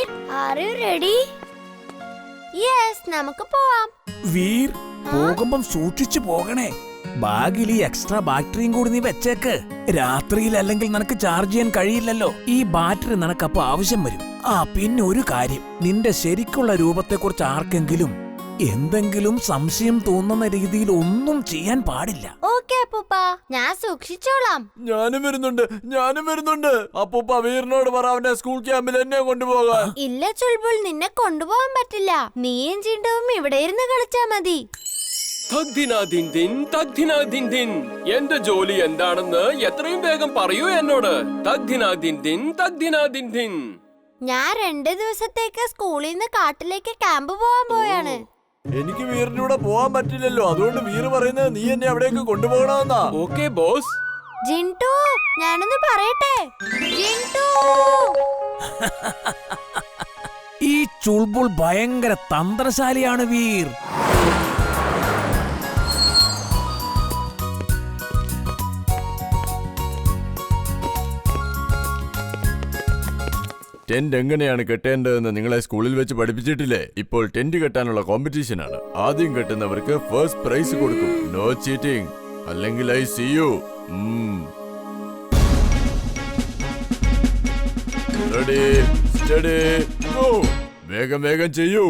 Veer, are you ready? Yes, നമുക്ക് പോവാം. വീർ, പോകുമ്പം സൂക്ഷിച്ചു പോകണേ. ബാഗിൽ ഈ എക്സ്ട്രാ ബാറ്ററിയും കൂടി നീ വെച്ചേക്ക്. രാത്രിയിൽ അല്ലെങ്കിൽ നിനക്ക് ചാർജ് ചെയ്യാൻ കഴിയില്ലല്ലോ. ഈ ബാറ്ററി നിനക്കപ്പോ ആവശ്യം വരും. പിന്നെ ഒരു കാര്യം, നിന്റെ ശരിക്കുള്ള രൂപത്തെക്കുറിച്ച് ആർക്കെങ്കിലും എന്തെങ്കിലും സംശയം തോന്നുന്ന രീതിയിൽ ഒന്നും ചെയ്യാൻ പാടില്ല. ഓക്കേ അപ്പൂപ്പ, ഞാൻ സൂക്ഷിച്ചോളാം. ഞാനും വരുന്നുണ്ട്. അപ്പൂപ്പ വീറിനോട് പറ അവന്റെ സ്കൂൾ ക്യാമ്പിൽ എന്നെ കൊണ്ടുപോകാൻ. ഇല്ല ചുൾബുൾ, നിന്നെ കൊണ്ടുപോകാൻ പറ്റില്ല. നീയും ചിണ്ടവും ഇവിടെ ഇരുന്ന് കളിച്ചാ മതി. എന്റെ ജോലി എന്താണെന്ന് എത്രയും വേഗം പറയൂ എന്നോട്. ഞാൻ 2 ദിവസത്തേക്ക് സ്കൂളിൽ നിന്ന് കാട്ടിലേക്ക് ക്യാമ്പ് പോവാൻ പോയാണ്. എനിക്ക് വീറിന്റെ കൂടെ പോവാൻ പറ്റില്ലല്ലോ. അതുകൊണ്ട് വീറ് പറയുന്നത് നീ എന്നെ അവിടേക്ക് കൊണ്ടുപോകണമെന്നാ. Okay boss. ജിൻടു, ഞാനൊന്ന് പറയട്ടെ. ജിൻടു, ഈ ചുൾബുൾ ഭയങ്കര തന്ത്രശാലിയാണ് വീർ. ടെന്റ് എങ്ങനെയാണ് കെട്ടേണ്ടതെന്ന് നിങ്ങളെ സ്കൂളിൽ വെച്ച് പഠിപ്പിച്ചിട്ടില്ലേ? ഇപ്പോൾ ടെന്റ് കെട്ടാനുള്ള കോമ്പറ്റീഷൻ ആണ്. ആദ്യം കെട്ടുന്നവർക്ക് ഫസ്റ്റ് പ്രൈസ് കൊടുക്കും. നോ ചീറ്റിംഗ്, അല്ലെങ്കിൽ I see you. Ready, steady, go. വേഗം വേഗം ചെയ്യൂ.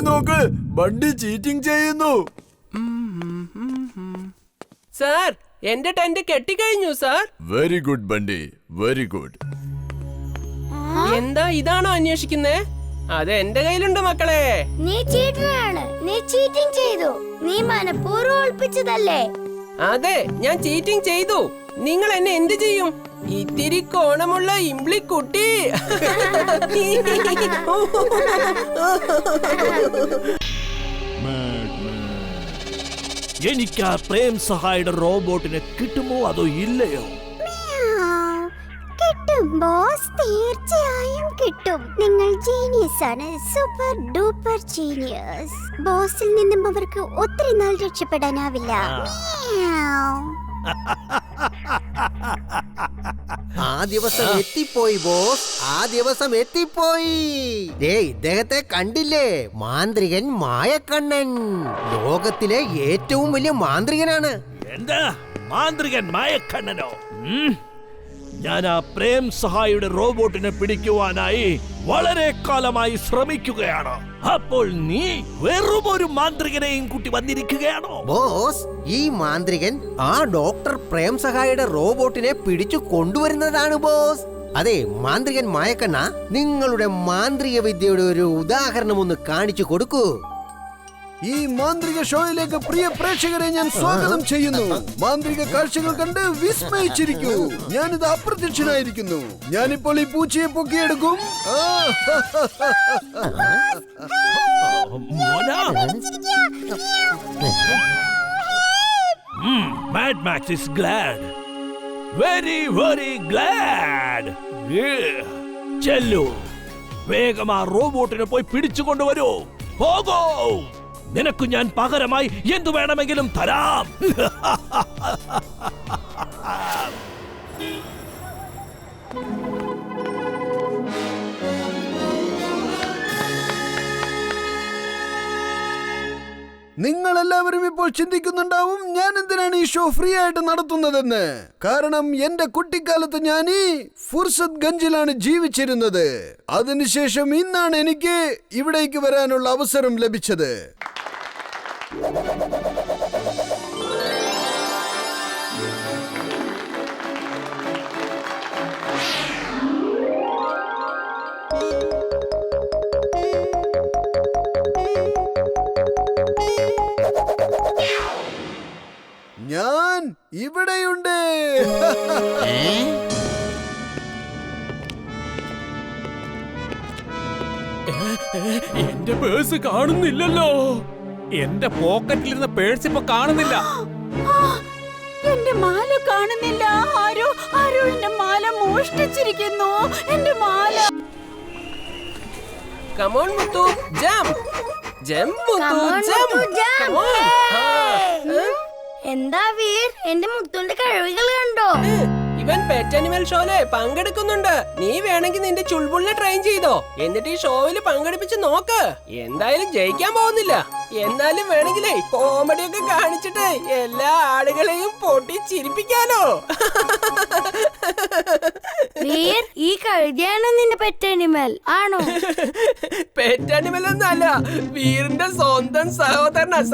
നോക്ക്, ബണ്ടി ചീറ്റിംഗ് ചെയ്യുന്നു. സാർ, എന്റെ ടെന്റ് കെട്ടിക്കഴിഞ്ഞു sir. Very good Bunty, very good. എന്താ ഇതാണോ അന്വേഷിക്കുന്നേ? അത് എന്റെ കയ്യിലുണ്ട് മക്കളെ. നീ ചീറ്ററാണ്. നീ ചീറ്റിംഗ് ചെയ്തു. നീ മനഃപൂർവ്വം ഒളിപ്പിച്ചതല്ലേ? അതെ, ഞാൻ ചീറ്റിംഗ് ചെയ്തു. നിങ്ങൾ എന്നെ എന്ത് ചെയ്യും? ഇത്തിരി കോണമുള്ള ഇംബ്ലിക്കുട്ടി. എനിക്ക് ആ പ്രേം സഹായുടെ റോബോട്ടിനെ കിട്ടുമോ അതോ ഇല്ലയോ? കിട്ടും ബോസ്, തീർച്ചയായും കിട്ടും. നിങ്ങൾ ജീനിയസ് ആണ്, സൂപ്പർ ഡൂപ്പർ ജീനിയസ്. ബോസിൽ നിന്നും അവർക്ക് ഒത്തിരി നാൾ രക്ഷപ്പെടാനാവില്ല. ആ ദിവസം എത്തിപ്പോയി ബോസ്, ആ ദിവസം എത്തിപ്പോയി. ഇദ്ദേഹത്തെ കണ്ടില്ലേ? മാന്ത്രികൻ മായക്കണ്ണൻ. ലോകത്തിലെ ഏറ്റവും വലിയ മാന്ത്രികനാണ്. എന്താ മാന്ത്രികൻ മായക്കണ്ണനോ? ഞാൻ ആ പ്രേം സഹായിയുടെ റോബോട്ടിനെ പിടിക്കുവാനായി വളരെ കാലമായി ശ്രമിക്കുകയാണ്. അപ്പോൾ നീ വെറും ഒരു മാന്ത്രികനെയും കൂട്ടി വന്നിരിക്കുകയാണോ? ബോസ്, ഈ മാന്ത്രികൻ ആ ഡോക്ടർ പ്രേം സഹായിയുടെ റോബോട്ടിനെ പിടിച്ചു കൊണ്ടുവരുന്നതാണ് ബോസ്. അതെ മാന്ത്രികൻ മായക്കണ്ണ, നിങ്ങളുടെ മാന്ത്രിക വിദ്യയുടെ ഒരു ഉദാഹരണം ഒന്ന് കാണിച്ചു കൊടുക്കൂ. ഈ മാന്ത്രിക ഷോയിലേക്ക് പ്രിയ പ്രേക്ഷകരെ ഞാൻ സ്വാഗതം ചെയ്യുന്നു. മാന്ത്രിക കാഴ്ചകൾ കണ്ട് വിസ്മയിച്ചിരിക്കൂ. ഞാനിത് അപ്രത്യക്ഷനായിരിക്കുന്നു. ഞാനിപ്പോൾ ഈ പൂച്ചയെ പൊക്കിയെടുക്കും. Mad Max is glad. Very, very glad. ചെല്ലു, വേഗം ആ റോബോട്ടിനെ പോയി പിടിച്ചു കൊണ്ടുവരൂ. പോകൂ, നിനക്ക് ഞാൻ പകരമായി എന്തു വേണമെങ്കിലും തരാം. നിങ്ങളെല്ലാവരും ഇപ്പോൾ ചിന്തിക്കുന്നുണ്ടാവും ഞാൻ എന്തിനാണ് ഈ ഷോ ഫ്രീ ആയിട്ട് നടത്തുന്നതെന്ന്. കാരണം എന്റെ കുട്ടിക്കാലത്ത് ഞാൻ ഈ ഫുർസത് ഗഞ്ചിലാണ് ജീവിച്ചിരുന്നത്. അതിനുശേഷം ഇന്നാണ് എനിക്ക് ഇവിടേക്ക് വരാനുള്ള അവസരം ലഭിച്ചത്. ഞാൻ ഇവിടെയുണ്ട്. എന്റെ പേഴ്സ് കാണുന്നില്ലല്ലോ. എന്റെ പോക്കറ്റിലിരുന്ന പേഴ്സ് ഇപ്പൊ കാണുന്നില്ല. എന്റെ മാല കാണുന്നില്ല. ആരോ എന്റെ മാല മോഷ്ടിച്ചിരിക്കുന്നു. എന്റെ മാല. Come on Muthu, jump jump Muthu, Come on, jump. Muthu, jump. Come on. എന്താ വീർ, എന്റെ മുത്തുന്റെ കഴിവുകൾ കണ്ടോ? ഇവൻ പെറ്റ് അനിമൽ ഷോയില് പങ്കെടുക്കുന്നുണ്ട്. നീ വേണമെങ്കിൽ നിന്റെ ചുൾബുളിനെ ട്രെയിൻ ചെയ്തോ, എന്നിട്ട് ഈ ഷോയില് പങ്കെടുപ്പിച്ച് നോക്ക്. എന്തായാലും ജയിക്കാൻ പോകുന്നില്ല, എന്നാലും വേണമെങ്കിലേ കോമഡി ഒക്കെ കാണിച്ചിട്ട് എല്ലാ ആളുകളെയും പൊട്ടിച്ചിരിപ്പിക്കാലോ. വീർ, ഈ കഴുതിയാണോ നിന്റെ പെറ്റ് അനിമൽ ആണോ? പെറ്റ് അനിമൽ ഒന്നല്ല, വീറിന്റെ സ്വന്തം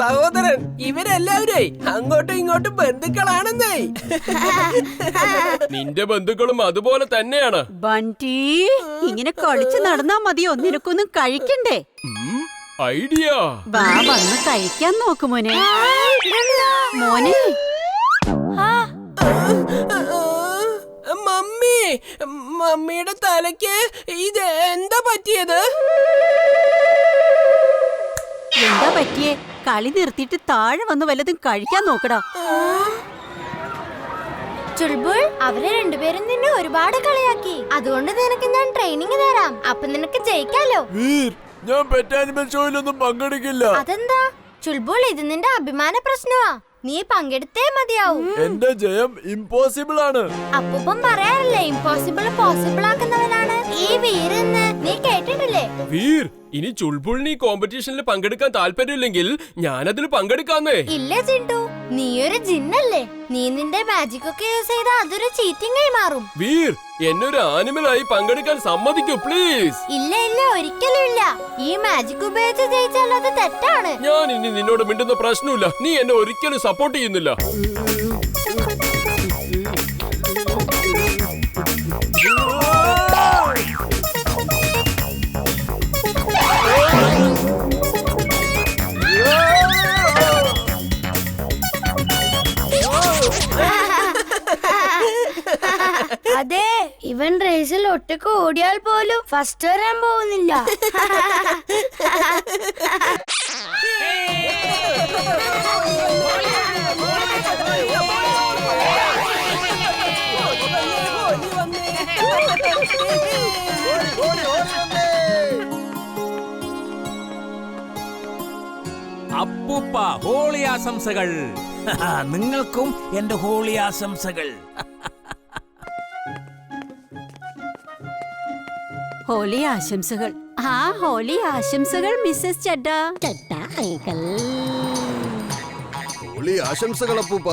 സഹോദരൻ. ഇവരെല്ലാവരേ അങ്ങോട്ടും ഇങ്ങോട്ടും ബന്ധുക്കളാണെന്നേ. നിന്റെ ബന്ധുക്കളും അതുപോലെ തന്നെയാണ്. ബണ്ടി, ഇങ്ങനെ കളിച്ചു നടന്നാ മതിയോ? നിനക്കൊന്നും കഴിക്കണ്ടേ? ഐഡിയ. വാ, വന്ന് കഴിക്കാൻ നോക്ക് മോനെ. മോനെ, മമ്മിയുടെ തലയ്ക്ക് ഇത് എന്താ പറ്റിയത്? എന്താ പറ്റിയേ? കളി നിർത്തിയിട്ട് താഴെ വന്ന് വല്ലതും കഴിക്കാൻ നോക്കടാ. ചുൾബുൾ, അവരെ രണ്ടുപേരും നിന്നെ ഒരുപാട് കളിയാക്കി. അതുകൊണ്ട് നിനക്ക് ഞാൻ ട്രെയിനിങ് തരാം. അപ്പൊ നിനക്ക് ജയിക്കാലോ. വീർ, ഞാൻ പെറ്റ് ആനിമൽ ഷോയിലൊന്നും പങ്കെടുക്കില്ല. അതെന്താ ചുൾബുൾ? ഇത് നിന്റെ അഭിമാന പ്രശ്നമാ. നീ പങ്കെടുത്തേ മതിയാവും. എന്റെ ജയം ഇമ്പോസിബിൾ ആണ്. അപ്പൂപ്പൻ പറയാറില്ലേ, ഇമ്പോസിബിൾ പോസിബിൾ ആക്കുന്നവനാണ് ഈ വീരെന്ന്. നീ കേട്ടിട്ടില്ലേ? വീർ, ഇനി ചുൾബുളിന് ഈ കോമ്പറ്റീഷനിൽ പങ്കെടുക്കാൻ താല്പര്യമില്ലെങ്കിൽ ഞാനതിൽ പങ്കെടുക്കാന്നേ. ഇല്ല ചിണ്ടു, നീ ഒരു ജിന്നല്ലേ. നീ നിന്റെ മാജിക് ഒക്കെ യൂസ് ചെയ്ത അതൊരു ചീറ്റിംഗ് ആയി മാറും. വീർ, എന്നൊരു ആനിമലായി പങ്കെടുക്കാൻ സമ്മതിക്കൂ പ്ലീസ്. ഇല്ല ഇല്ല, ഒരിക്കലും ഇല്ല. ഈ മാജിക് ഉപയോഗിച്ച് ജയിച്ചാൽ അത് തെറ്റാണ്. ഞാൻ ഇനി നിന്നോട് മിണ്ടുന്ന പ്രശ്നമില്ല. നീ എന്നെ ഒരിക്കലും സപ്പോർട്ട് ചെയ്യുന്നില്ല. അതെ, ഇവൻ റേസിൽ ഒറ്റക്ക് ഓടിയാൽ പോലും ഫസ്റ്റ് വരാൻ പോകുന്നില്ല. അപ്പൂപ്പ, ഹോളി ആശംസകൾ. നിങ്ങൾക്കും എന്റെ ഹോളി ആശംസകൾ. ഹോളി ആശംസകൾ. ഹോളി ആശംസകൾ മിസ്സസ് ചഡ്ഡ. ഹോളി ആശംസകൾ അപ്പൂപ്പ.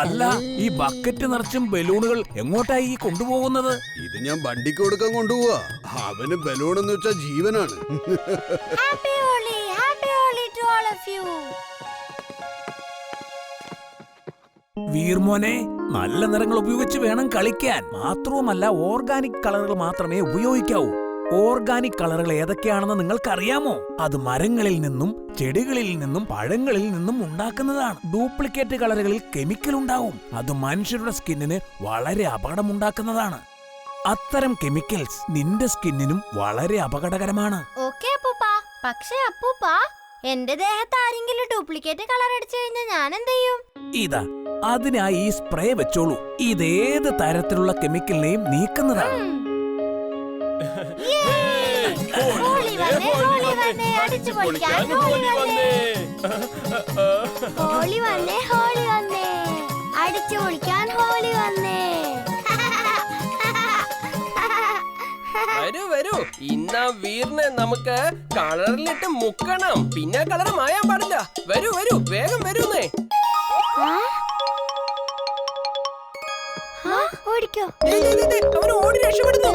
അല്ല, ഈ ബക്കറ്റ് നിറച്ചും ബലൂണുകൾ എങ്ങോട്ടായി ഈ കൊണ്ടുപോകുന്നത്? ഇത് ഞാൻ വണ്ടിക്ക് കൊടുക്കാൻ കൊണ്ടുപോവാ. അവന് ബലൂൺ എന്ന് വെച്ചാ ജീവനാണ്. Happy Holi, happy Holi to all of you. വീർമോനെ, നല്ല നിറങ്ങൾ ഉപയോഗിച്ച് വേണം കളിക്കാൻ. മാത്രവുമല്ല, ഓർഗാനിക് കളറുകൾ മാത്രമേ ഉപയോഗിക്കാവൂ. ഓർഗാനിക് കളറുകൾ ഏതൊക്കെയാണെന്ന് നിങ്ങൾക്കറിയാമോ? അത് മരങ്ങളിൽ നിന്നും ചെടികളിൽ നിന്നും പഴങ്ങളിൽ നിന്നും ഉണ്ടാക്കുന്നതാണ്. ഡ്യൂപ്ലിക്കേറ്റ് കളറുകളിൽ കെമിക്കൽ ഉണ്ടാവും. അത് മനുഷ്യരുടെ സ്കിന്നിന് വളരെ അപകടമുണ്ടാക്കുന്നതാണ്. അത്തരം കെമിക്കൽസ് നിന്റെ സ്കിന്നിനും വളരെ അപകടകരമാണ്. ഓക്കേ അപ്പൂപ്പ. പക്ഷേ അപ്പൂപ്പ, എന്റെ ദേഹത്ത് ആരെങ്കിലും ഡ്യൂപ്ലിക്കേറ്റ് കളർ അടിച്ചു കഴിഞ്ഞാൽ ഞാൻ എന്ത് ചെയ്യും? ഇതാ, അതിനായി ഈ സ്പ്രേ വെച്ചോളൂ. ഇതേത് തരത്തിലുള്ള കെമിക്കലിനെയും നീക്കുന്നതാണ്. ഹോളി വന്നേ, ഹോളി വന്നേ, അടിച്ചു പൊളിക്കാൻ ഹോളി വന്നേ. ഹോളി വന്നേ, ഹോളി വന്നേ, അടിച്ചു പൊളിക്കാൻ ഹോളി വന്നേ. വരൂ വരൂ, ഇന്നാ വീറിനെ നമുക്ക് കളറിലിട്ട് മുക്കണം. പിന്നെ കളർ മായാൻ പാടില്ല. വരൂ വരൂ, വേഗം വരൂന്നേ. ഓടിക്കോ. അവൻ ഓടി രക്ഷപ്പെടുന്നു.